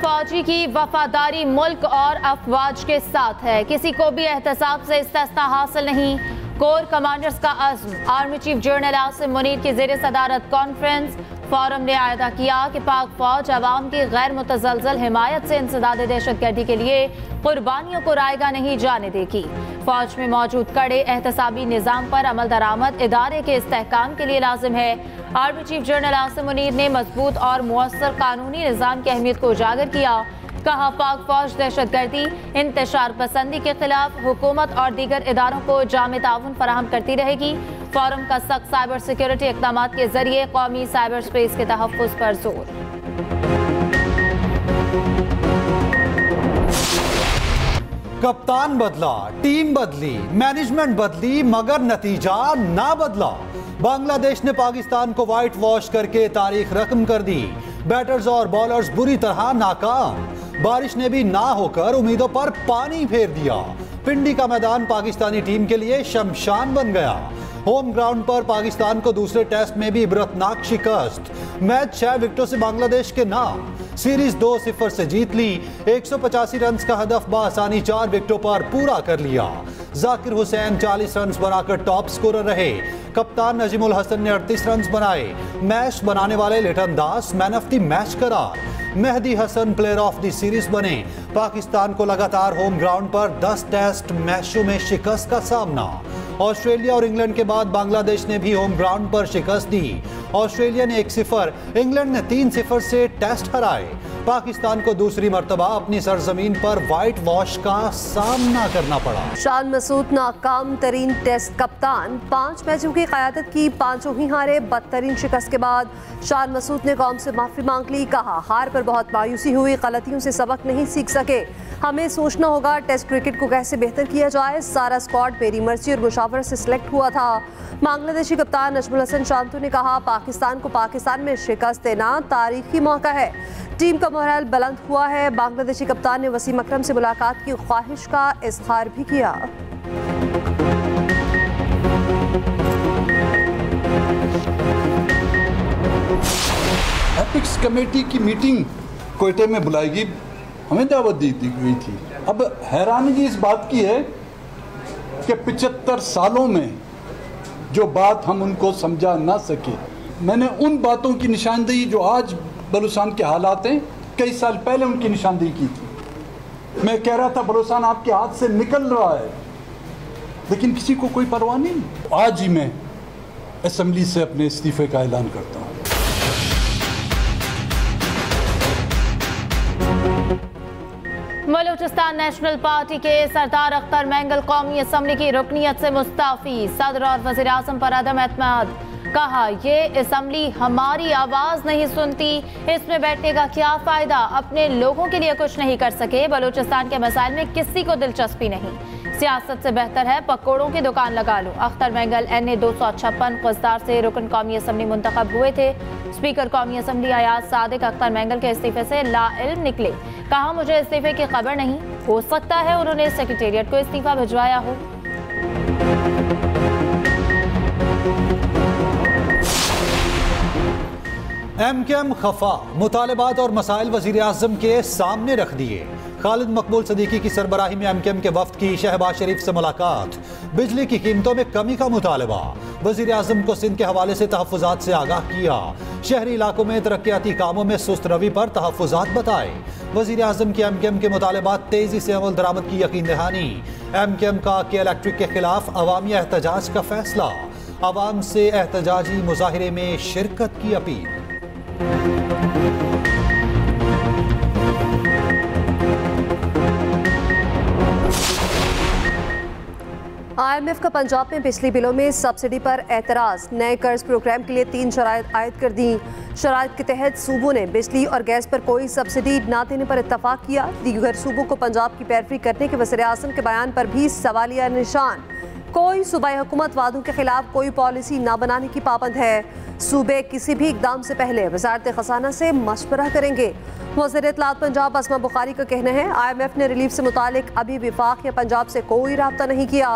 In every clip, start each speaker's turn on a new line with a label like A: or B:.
A: फौजी की वफादारी मुल्क और अफवाज के साथ है, किसी को भी एहतसाब से इस्तेस्ना हासिल नहीं। कोर कमांडर्स का अज़्म। Army chief general Asim Munir की ज़ेर सदारत कॉन्फ्रेंस। फोरम ने आयदा किया कि पाक फौज अवाम की गैर मुतज़लज़ल हिमायत से इंसदाद दहशतगर्दी के लिए कुर्बानियों को रायगा नहीं जाने देगी। फौज में मौजूद कड़े एहतसाबी निज़ाम पर अमल दरामद इदारे के इस्तेहकाम के लिए लाजिम है। Army chief general Asim Munir ने मजबूत और मुअस्सर कानूनी निज़ाम की अहमियत को उजागर किया। कहा, पाक फौज दहशतगर्दी, इंतशार पसंदी के खिलाफ हुकूमत और दीगर इदारों को जामे ताउन फराहम करती रहेगी। फोरम का सख्त साइबर सिक्योरिटी इक़दामात के जरिए कौमी साइबर स्पेस के तहफ़्फ़ुज़ पर जोर।
B: कप्तान बदला, टीम बदली, मैनेजमेंट बदली, मगर नतीजा ना बदला। बांग्लादेश ने पाकिस्तान को व्हाइट वॉश करके तारीख रकम कर दी। बैटर्स और बॉलर्स बुरी तरह नाकाम। बारिश ने भी ना होकर उम्मीदों पर पानी फेर दिया। पिंडी का मैदान पाकिस्तानी टीम के लिए शमशान बन गया। होम ग्राउंड पर पाकिस्तान को दूसरे टेस्ट में भी इबरतनाक शिकस्त। मैच 6 विकेटों से बांग्लादेश के नाम। सीरीज 2-0 से जीत ली। 185 रन का हदफ बआसानी 4 विकेटों पर पूरा कर लिया। जाकिर हुसैन 40 रन बनाकर टॉप स्कोरर रहे। कप्तान नजीमुल हसन ने 38 रन बनाए। मैच बनाने वाले Liton Das man of the match करार। Mehidy Hasan player of the series बने। पाकिस्तान को लगातार होम ग्राउंड पर 10 टेस्ट मैचों में शिकस्त का सामना। ऑस्ट्रेलिया और इंग्लैंड के बाद बांग्लादेश ने भी होम ग्राउंड पर शिकस्त दी। ऑस्ट्रेलिया ने 1-0, इंग्लैंड ने 3-0 से टेस्ट हराए। पाकिस्तान को दूसरी मर्तबा अपनी सरजमीन पर व्हाइट वॉश का सामना करना पड़ा।
C: शान मसूद नाकाम तरीन टेस्ट कप्तान। 5 मैचों की क़यादत की, 5 ही हारे। बदतरीन शिकस्त के बाद शान मसूद ने कौम से माफ़ी मांग ली। कहा, हार पर बहुत मायूसी हुई, गलतियों से सबक नहीं सीख सके। हमें सोचना होगा टेस्ट क्रिकेट को कैसे बेहतर किया जाए। सारा स्क्वाड मेरी मर्जी और मुशावरत से सिलेक्ट हुआ था। बांग्लादेशी कप्तान नजमुल हसन शांतु ने कहा, पाकिस्तान को पाकिस्तान में शिकस्त देना तारीखी मौका है। टीम का मोरल बुलंद हुआ है। बांग्लादेशी कप्तान ने वसीम अकरम से मुलाकात की ख्वाहिश का इज़हार भी किया।
D: एपिक्स कमेटी की मीटिंग कोयटे में बुलाएगी, हमें दावत दी गई थी। अब हैरानगी इस बात की है कि 75 सालों में जो बात हम उनको समझा ना सके, मैंने उन बातों की निशानदेही जो आज बलूचिस्तान के हालात हैं, कई साल पहले उनकी निशानदेही की थी। मैं कह रहा था बलूचिस्तान आपके हाथ से निकल रहा है, लेकिन किसी को कोई परवाह नहीं। आज ही मैं असेंबली से अपने इस्तीफे का ऐलान करता हूँ।
A: बलूचिस्तान नेशनल पार्टी के सरदार अख्तर मैंगल कौमी असम्बली की रुकनीत से मुस्ताफी। सदर और वज़ीर आज़म पर अदम एतमाद। कहा, ये असम्बली हमारी आवाज़ नहीं सुनती, इसमें बैठने का क्या फ़ायदा, अपने लोगों के लिए कुछ नहीं कर सके। बलूचिस्तान के मसाइल में किसी को दिलचस्पी नहीं, सियासत से बेहतर है पकौड़ों की दुकान लगा लो। अख्तर मैंगल NA 256 क़ुज़दार से रुकन कौमी असम्बली मुंतखब हुए थे। स्पीकर कौमी असम्बली अयाज सादिक अख्तर मैंगल के इस्तीफे से लाइल्म निकले। कहा, मुझे इस्तीफे की खबर नहीं, हो सकता है उन्होंने सेक्रेटेरिएट को इस्तीफा भिजवाया हो।
B: MKM खफा, मुतालबात और मसाइल वज़ीर आज़म के सामने रख दिए। खालिद मकबूल सदीकी की सरबराही में MKM के वफ्द की शहबाज शरीफ से मुलाकात। बिजली की कीमतों में कमी का मुतालबा। वज़ीर आज़म को सिंध के हवाले से तहफ़्फ़ुज़ात से आगाह किया। शहरी इलाकों में तरक्याती कामों में सुस्त रवि पर तहफ़्फ़ुज़ात बताए। वज़ीर आज़म की MKM के मुतालबात तेज़ी से अमल दरामद की यकीन दहानी। MKM का के इलेक्ट्रिक के खिलाफ अवामी एहतजाज का फैसला। अवाम से एहतजाजी मुजाहिरे में शिरकत की अपील।
C: IMF का पंजाब में बिजली बिलों में सब्सिडी पर एतराज़। नए कर्ज प्रोग्राम के लिए 3 शराइत आयद कर दी। शराइत के तहत सूबों ने बिजली और गैस पर कोई सब्सिडी ना देने पर इत्तफाक किया। दीगर सूबों को पंजाब की पैरवी करने के वज़ीर आज़म के बयान पर भी सवालिया निशान। कोई सूबाई हुकूमत वादों के खिलाफ कोई पॉलिसी ना बनाने की पाबंद है। सूबे किसी भी इकदाम से पहले वज़ारत ख़ज़ाना से मशवरा करेंगे। वज़ीर इत्तलात पंजाब अस्मा बुखारी का कहना है, IMF ने रिलीफ से मुतालिक अभी विफाक या पंजाब से कोई राब्ता नहीं किया।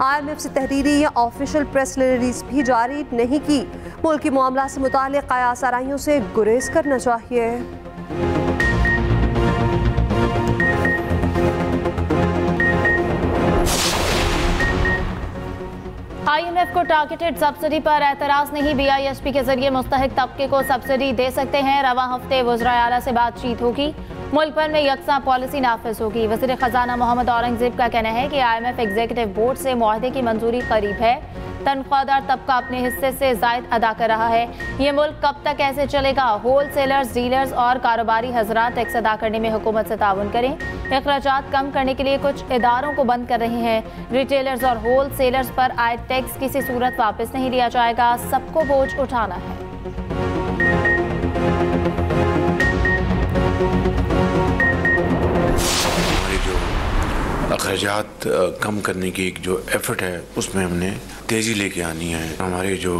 C: IMF से तहरीरी या ऑफिशियल प्रेस रिलीज भी जारी नहीं की। मुल्की मामला से मुतालिक कयास आराइयों से गुरेज करना चाहिए।
A: IMF को टारगेटेड सब्सिडी पर एतराज नहीं, BISP के जरिए मुस्तहिक तबके को सब्सिडी दे सकते हैं। रवा हफ्ते वज़राए आला से बातचीत होगी, मुल्क भर में यकसा पॉलिसी नाफिज होगी। वज़ीर खजाना मोहम्मद औरंगजेब का कहना है कि IMF एग्जीक्यूटिव बोर्ड से मुआहदे की मंजूरी करीब है। तनख्वाहदार तबका अपने हिस्से से जायद अदा कर रहा है। ये मुल्क कब तक ऐसे चलेगा? होल सेलर्स, डीलर्स और कारोबारी हजरात टैक्स अदा करने में हुकूमत से ताउन करें। अखराजात कम करने के लिए कुछ इदारों को बंद कर रहे हैं। रिटेलर्स और होल सेलर्स पर आए टैक्स किसी सूरत वापस नहीं लिया जाएगा, सबको बोझ उठाना है।
E: अखराजात कम करने की एक जो एफर्ट है उसमें हमने तेज़ी लेके आनी है। हमारे जो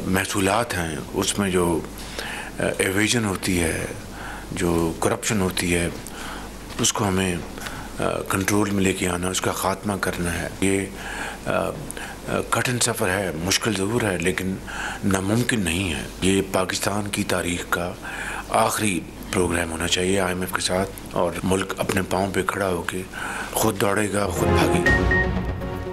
E: महसूलात हैं उसमें जो एवेजन होती है, जो करप्शन होती है, उसको हमें कंट्रोल में लेके आना, उसका ख़ात्मा करना है। ये कठिन सफ़र है, मुश्किल ज़रूर है, लेकिन नामुमकिन नहीं है। ये पाकिस्तान की तारीख़ का आखिरी प्रोग्राम होना चाहिए IMF के साथ, और मुल्क अपने पाँव पे खड़ा होकर खुद दौड़ेगा, खुद भागेगा।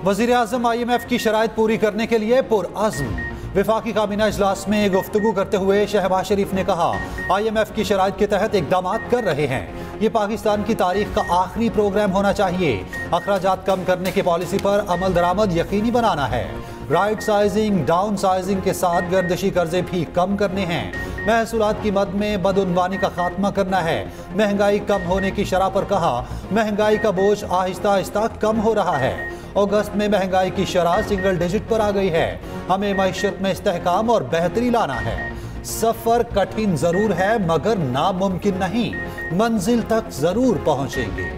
B: वज़ीर आज़म IMF की शराइत पूरी करने के लिए पुरअज़्म। वफाकी काबीना इजलास में गुफ्तगू करते हुए शहबाज शरीफ ने कहा, IMF की शराइत के तहत इक़दाम कर रहे हैं। ये पाकिस्तान की तारीख का आखिरी प्रोग्राम होना चाहिए। अखराजात कम करने की पॉलिसी पर अमल दरामद यकीनी बनाना है। राइट साइजिंग, डाउन साइजिंग के साथ गर्दशी कर्जे भी कम करने हैं। महसूलात की मद में बदउनवानी का खात्मा करना है। महंगाई कम होने की शरह पर कहा, महंगाई का बोझ आहिस्ता आहिस्ता कम हो रहा है। अगस्त में महंगाई की शरह सिंगल डिजिट पर आ गई है। हमें मईशत में इस्तेहकाम और बेहतरी लाना है। सफर कठिन जरूर है मगर नामुमकिन नहीं, मंजिल तक जरूर पहुंचेंगे।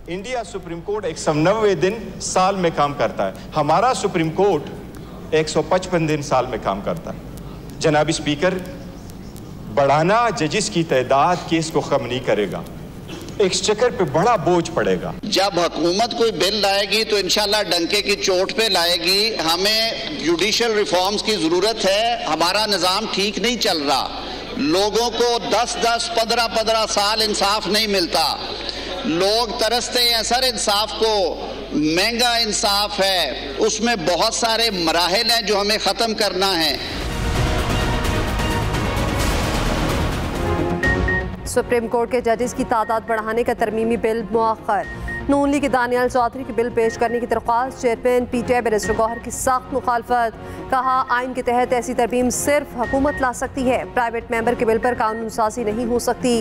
F: इंडिया सुप्रीम कोर्ट 190 दिन साल में काम करता है, हमारा सुप्रीम कोर्ट 155 दिन साल में काम करता है। जनाब स्पीकर, बढ़ाना जजिस की तादाद केस को कम नहीं करेगा, एक्सचेकर पे बड़ा बोझ पड़ेगा।
G: जब हुकूमत कोई बिल लाएगी तो इंशाल्लाह डंके की चोट पे लाएगी। हमें जुडिशल रिफॉर्म्स की जरूरत है। हमारा निजाम ठीक नहीं चल रहा, लोगों को 10-10, 15-15 साल इंसाफ नहीं मिलता। लोग तरसते हैं सर इंसाफ को, महंगा इंसाफ है, उसमें बहुत सारे मराहिल हैं जो हमें खत्म करना है।
C: सुप्रीम कोर्ट के जजेस की तादाद बढ़ाने का तरमीमी बिल मुअख्खर। नून लीग के दानियाल चौधरी की बिल पेश करने की दरख्वास्त। चेयरमैन PTI बैरिस्टर गौहर की सख्त मुखालफत। कहा, आइन के तहत ऐसी तरमीम सिर्फ हुकूमत ला सकती है, प्राइवेट मेंबर के बिल पर कानून साजी नहीं हो सकती।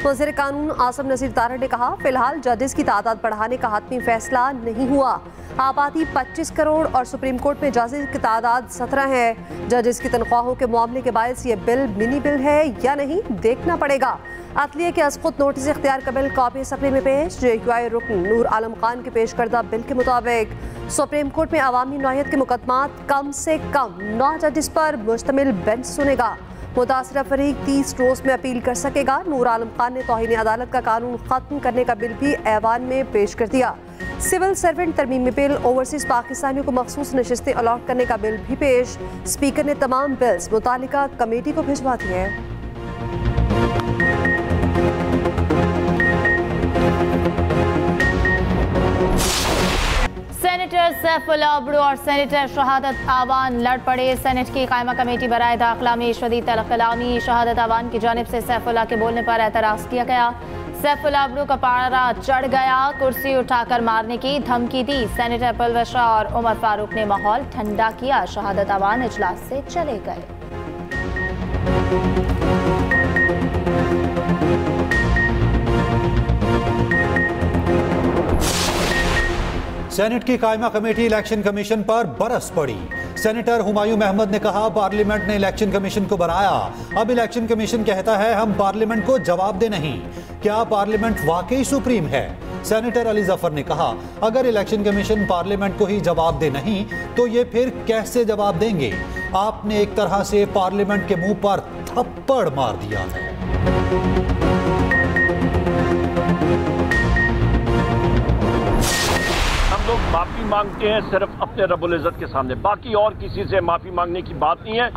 C: वज़ीर कानून आसिम नज़ीर तारड़ ने कहा, फिलहाल जजेस की तादाद बढ़ाने का हतमी फैसला नहीं हुआ। आबादी 25 करोड़ और सुप्रीम कोर्ट में जजेस की तादाद 17 है। जजेस की तनख्वाहों के मामले के बायस ये बिल मिनी बिल है या नहीं देखना पड़ेगा। अदलिया के अस्कुत नोटिस इख्तियार का बिल कॉपी असम्बली में पेश। JQI रुकन नूर आलम खान के पेश करदा बिल के मुताबिक सुप्रीम कोर्ट में अवामी नौयत के मुकदमात कम से कम 9 जजेस पर मुश्तमिल बेंच सुनेगा। मुतासरा फरीक 30 रोज में अपील कर सकेगा। नूर आलम खान ने तौहीन अदालत का कानून खत्म करने का बिल भी ऐवान में पेश कर दिया। सिविल सर्वेंट तरमीमी बिल, ओवरसीज पाकिस्तानियों को मखसूस नशिस्तें अलॉट करने का बिल भी पेश। स्पीकर ने तमाम बिल्स मुतालिका कमेटी को भिजवा दिए हैं।
A: सेनेटर सैफुल्लाह अब्दू और सेनेटर शहादत आवान लड़ पड़े। सेनेट की कायमा कमेटी बराए दाखिला में शदीद तलकलामी। शहादत आवान की जानिब से सैफुल्लाह के बोलने पर एतराज़ किया गया। सैफुल्लाह अब्दू का पारा चढ़ गया, कुर्सी उठाकर मारने की धमकी दी। सेनेटर परवेश और उमर फारूक ने माहौल ठंडा किया। शहादत आवान इजलास से चले गए।
B: सेनेट की कायमा कमेटी इलेक्शन कमीशन पर बरस पड़ी। सेनेटर हुमायूं महमद ने कहा, पार्लियामेंट ने इलेक्शन कमीशन को बनाया, अब इलेक्शन कमीशन कहता है हम पार्लियामेंट को जवाब दे नहीं। क्या पार्लियामेंट वाकई सुप्रीम है? सेनेटर अली जफर ने कहा, अगर इलेक्शन कमीशन पार्लियामेंट को ही जवाब दे नहीं तो ये फिर कैसे जवाब देंगे? आपने एक तरह से पार्लियामेंट के मुंह पर थप्पड़ मार दिया है।
H: लोग माफी मांगते हैं सिर्फ अपने रब्बुल इज़्ज़त के सामने, बाकी और किसी से माफी मांगने की बात नहीं है।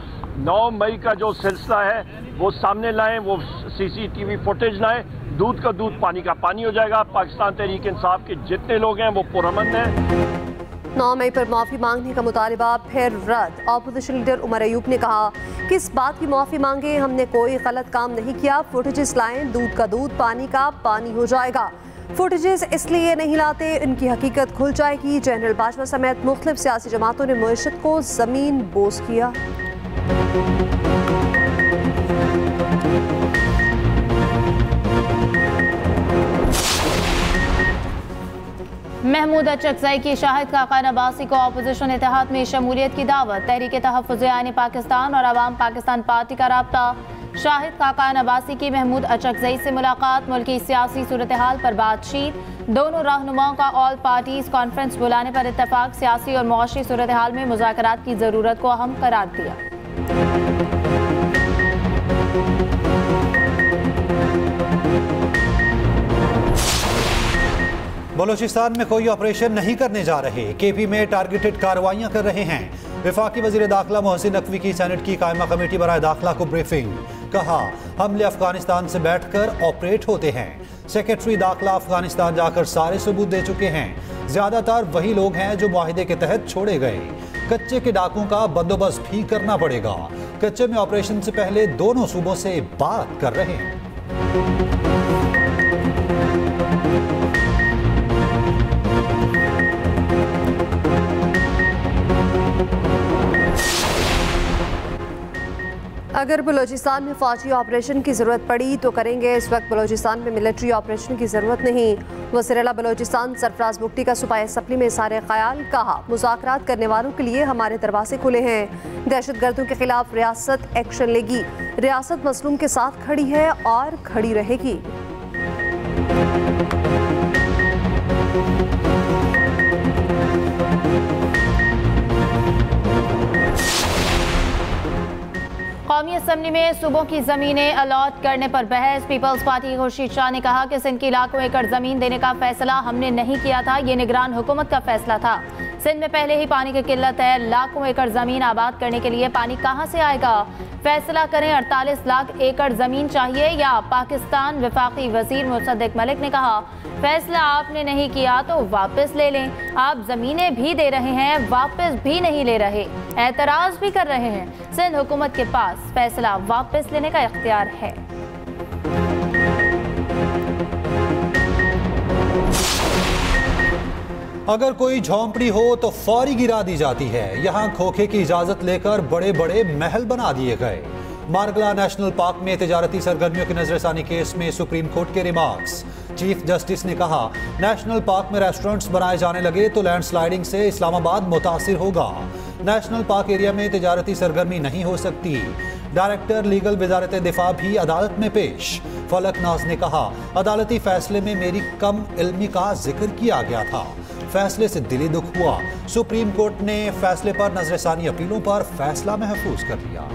H: 9 मई का जो सिलसिला है वो सामने लाएं, वो CCTV फुटेज लाएं। दूध का दूध, पानी का पानी हो जाएगा। पाकिस्तान तहरीक इंसाफ के जितने लोग हैं वो पुरअमन हैं।
C: 9 मई पर माफ़ी मांगने का मुतालबा फिर रद्द। ऑपोजिशन लीडर उमर अयूब ने कहा कि इस बात की माफ़ी मांगे, हमने कोई गलत काम नहीं किया। फुटेजेस लाएं, दूध का दूध, पानी का पानी हो जाएगा। फुटेजेस इसलिए नहीं लाते, इनकी हकीकत खुल जाएगी। जनरल बाजवा समेत मुख्तलिफ सियासी जमातों ने मईशत को ज़मीन बोस किया।
A: महमूद अचकजई की शाहिद खाकान अब्बासी को अपोजिशन इत्तेहाद में शमूलियत की दावत। तहरीक तहफ़्फ़ुज़ आईन पाकिस्तान और अवाम पाकिस्तान पार्टी का राब्ता। शाहिद खाकान अब्बासी की महमूद अचकजई से मुलाकात, मुल्की सियासी सूरत हाल पर बातचीत। दोनों रहनुमाओं का ऑल पार्टीज कॉन्फ्रेंस बुलाने पर इत्तेफाक। सियासी और मुआशी सूरत हाल में मुज़ाकरात की ज़रूरत को अहम करार दिया।
B: बलोचिस्तान में कोई ऑपरेशन नहीं करने जा रहे, केपी में टारगेटेड कार्रवाइयां कर रहे हैं। वफाकी वजीर दाखिला मोहसिन नकवी की सेनेट की कायमा कमेटी बराए दाखिला को ब्रीफिंग। कहा हमले अफगानिस्तान से बैठकर ऑपरेट होते हैं। सेक्रेटरी दाखिला अफगानिस्तान जाकर सारे सबूत दे चुके हैं। ज्यादातर वही लोग हैं जो मुआहिदे के तहत छोड़े गए। कच्चे के डाकों का बंदोबस्त भी करना पड़ेगा। कच्चे में ऑपरेशन से पहले दोनों सूबों से बात कर रहे हैं।
C: अगर बलोचिस्तान में फौजी ऑपरेशन की ज़रूरत पड़ी तो करेंगे। इस वक्त बलोचिस्तान में मिलिट्री ऑपरेशन की ज़रूरत नहीं। वज़ीर-ए-आला बलोचिस्तान सरफराज बुगटी का सूबाई असम्बली में इज़हार ख्याल। कहा मुज़ाकरात करने वालों के लिए हमारे दरवाजे खुले हैं। दहशतगर्दों के खिलाफ रियासत एक्शन लेगी। रियासत मज़लूम के साथ खड़ी है और खड़ी रहेगी।
A: कौमी असम्बली में सूबों की जमीनें अलॉट करने पर बहस। पीपल्स पार्टी खुर्शीद शाह ने कहा कि सिंध की लाखों एकड़ जमीन देने का फैसला हमने नहीं किया था, ये निगरान हुकूमत का फैसला था। सिंध में पहले ही पानी की किल्लत है, लाखों एकड़ जमीन आबाद करने के लिए पानी कहां से आएगा? फैसला करें, 48 लाख एकड़ जमीन चाहिए या पाकिस्तान। वफाकी वजीर मुसद्दिक मलिक ने कहा फैसला आपने नहीं किया तो वापस ले लें। आप जमीनें भी दे रहे हैं, वापस भी नहीं ले रहे, एतराज भी कर रहे हैं। सिंध हुकूमत के पास फैसला वापस लेने का इख्तियार है।
B: अगर कोई झोंपड़ी हो तो फौरी गिरा दी जाती है। यहाँ खोखे की इजाजत लेकर बड़े बड़े महल बना दिए गए। मारगला नेशनल पार्क में तिजारती सरगर्मियों की नजरसानी केस में सुप्रीम कोर्ट के रिमार्क्स। चीफ जस्टिस ने कहा नेशनल पार्क में रेस्टोरेंट्स बनाए जाने लगे तो लैंडस्लाइडिंग से इस्लामाबाद मुतासिर होगा। नेशनल पार्क एरिया में तिजारती सरगर्मी नहीं हो सकती। डायरेक्टर लीगल वजारत दिफा भी अदालत में पेश। फलक नाज ने कहा अदालती फैसले में मेरी कम इल्मी का जिक्र किया गया था, फैसले से दिली दुख हुआ। सुप्रीम कोर्ट ने फैसले पर नजरसानी अपीलों पर फैसला महफूज कर लिया।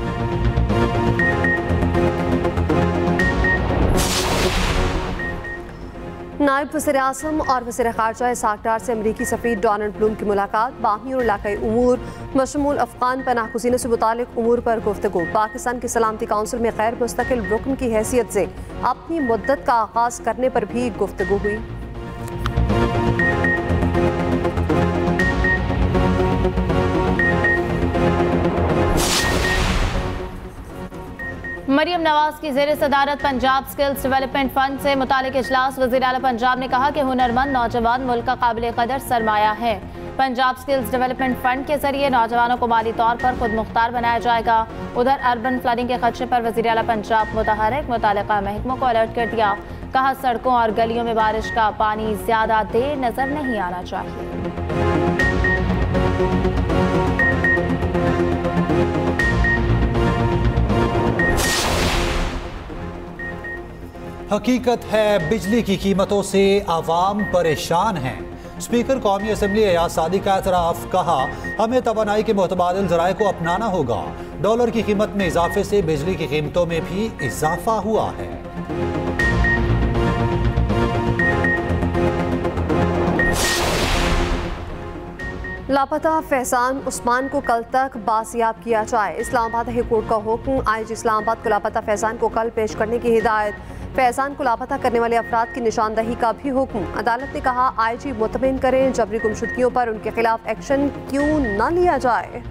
C: नायब वज़ीर आज़म और वज़ीर ख़ारजा इस्हाक़ डार से अमरीकी सफ़ीर डोनाल्ड ब्लूम की मुलाकात। बाहमी और इलाक़ाई उमूर मशमूल अफ़गान पनाहगज़ीनों से मुतालिक उमूर पर गुफ्तगू। पाकिस्तान की सलामती काउंसिल में गैर मुस्तकिल रुकन की हैसियत से अपनी मुद्दत का आगाज़ करने पर भी गुफ्तगू हुई।
A: मरियम नवाज की ज़ेर सदारत पंजाब स्किल्स डेवलपमेंट फंड से मुतालिक इजलास। वज़ीर-ए-आला पंजाब ने कहा कि हुनरमंद नौजवान मुल्क का काबिल कदर सरमाया है। पंजाब स्किल्स डेवलपमेंट फंड के जरिए नौजवानों को माली तौर पर खुद मुख्तार बनाया जाएगा। उधर अर्बन फ्लडिंग के खदशे पर वज़ीर-ए-आला पंजाब मुतहर्रिक मुतालिका महकमों को अलर्ट कर दिया। कहा सड़कों और गलियों में बारिश का पानी ज्यादा देर नजर नहीं आना चाहिए।
B: हकीकत है बिजली की कीमतों से आवाम परेशान हैं। स्पीकर कौमी असम्बली एयाज सादी का एतराफ़। कहा हमें तवानाई के मुतबादिल ज़राए को अपनाना होगा। डॉलर की कीमत में इजाफे से बिजली की कीमतों में भी इजाफा हुआ है।
C: लापता फैजान उस्मान को कल तक बाजियाब किया जाए। इस्लामाबाद हाई कोर्ट का हुक्म। IG इस्लामाबाद को लापता फैजान को कल पेश करने की हिदायत। फैजान को लापता करने वाले अफराद की निशानदही का भी हुक्म। अदालत ने कहा IG मुतमिन करें, जबरी गुमशुदगियों पर उनके खिलाफ एक्शन क्यों न लिया जाए।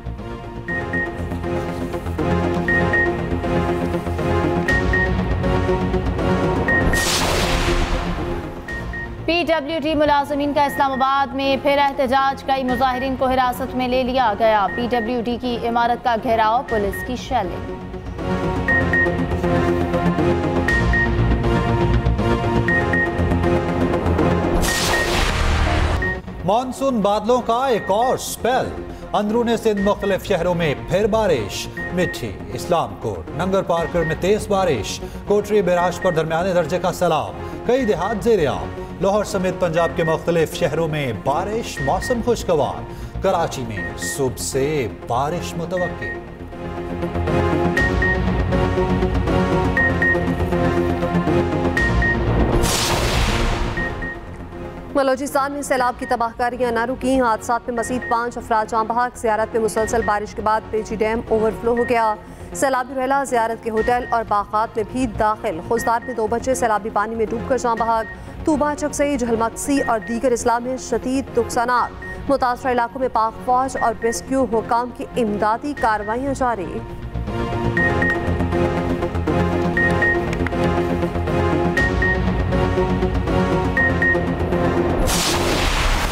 A: PWD मुलाजमीन का इस्लामाबाद में फिर एहतजाज, कई मुजाहिरीन को हिरासत में ले लिया गया। PWD की इमारत का घेराव, पुलिस की शेलिंग।
B: मानसून बादलों का एक और स्पेल, अंदरूनी सिंध मुख्तलिफ शहरों में फिर बारिश। मिठी, इस्लामकोट, नंगर पार्कर में तेज बारिश, कोटरी बैराज पर दरमियाने दर्जे का सैलाब, कई देहात ज़ेर-ए-आब। लाहौर समेत पंजाब के मुख्तलिफ शहरों में बारिश, मौसम खुशगवार। कराची में सुबह से बारिश मुतवक्की।
C: बलोचिस्तान में सैलाब की तबाहकारियां न रुकी, हादसात में मजीद 5 अफराद जाँ बहक। ज़ियारत में मुसलसल बारिश के बाद पेची डैम ओवरफ्लो हो गया। सैलाबी रहला ज़ियारत के होटल और बागात में भी दाखिल। खुजदार में 2 बच्चे सैलाबी पानी में डूब कर जाँ बहक। तूबा, चकसई, झलमक्सी और दीगर इस्लाम में शदीद नुकसानात। मुतासरा इलाकों में पाक फौज और रेस्क्यू हुकाम की इमदादी कार्रवाइयाँ जारी।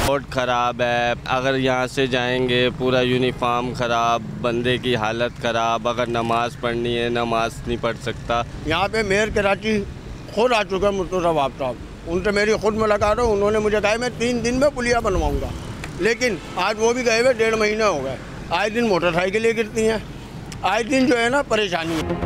I: रोड ख़राब है, अगर यहाँ से जाएंगे पूरा यूनिफॉर्म ख़राब, बंदे की हालत ख़राब, अगर नमाज़ पढ़नी है नमाज नहीं पढ़ सकता।
J: यहाँ पे मेयर कराची खुद आ चुका मुस्तफा नवाब साहब, उनसे मेरी खुद मुलाकात हो। उन्होंने मुझे कहा मैं 3 दिन में पुलिया बनवाऊँगा, लेकिन आज वो भी गए हुए 1.5 महीने हो गए। आए दिन मोटरसाइकिलें गिरती हैं, आए दिन जो है ना परेशानी है।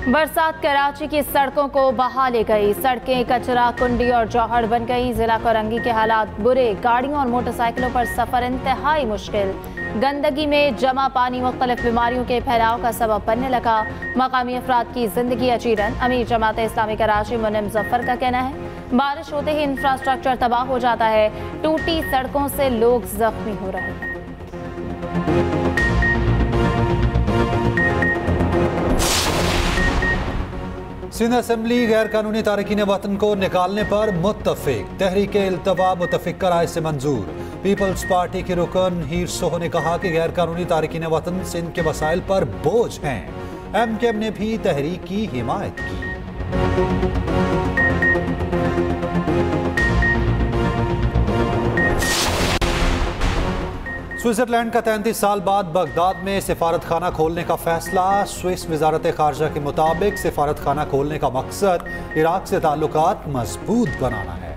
A: बरसात कराची की सड़कों को बहा ले गई। सड़कें कचरा कुंडी और जौहर बन गई। जिला कोरंगी के हालात बुरे, गाड़ियों और मोटरसाइकिलों पर सफर इंतहाई मुश्किल। गंदगी में जमा पानी मुख्तलिफ बीमारियों के फैलाव का सबब बनने लगा। मकामी अफराद की जिंदगी अचीरन। अमीर जमात इस्लामी कराची मुन्निम जफर का कहना है बारिश होते ही इंफ्रास्ट्रक्चर तबाह हो जाता है। टूटी सड़कों से लोग जख्मी हो रहे हैं।
B: सिंध असेंबली गैर कानूनी तारकीन वतन को निकालने पर मुत्तफिक। तहरीक इल्तवा मुतफिक राय से मंजूर। पीपल्स पार्टी के रुकन हीर सोह ने कहा कि गैर कानूनी तारकीन वतन सिंध के वसाइल पर बोझ हैं। MKM ने भी तहरीक की हिमायत की। स्विट्जरलैंड का 33 साल बाद बगदाद में सिफारत खाना खोलने का फैसला। स्विस वजारत खारजा के मुताबिक सिफारत खाना खोलने का मकसद इराक से ताल्लुकात मजबूत बनाना है।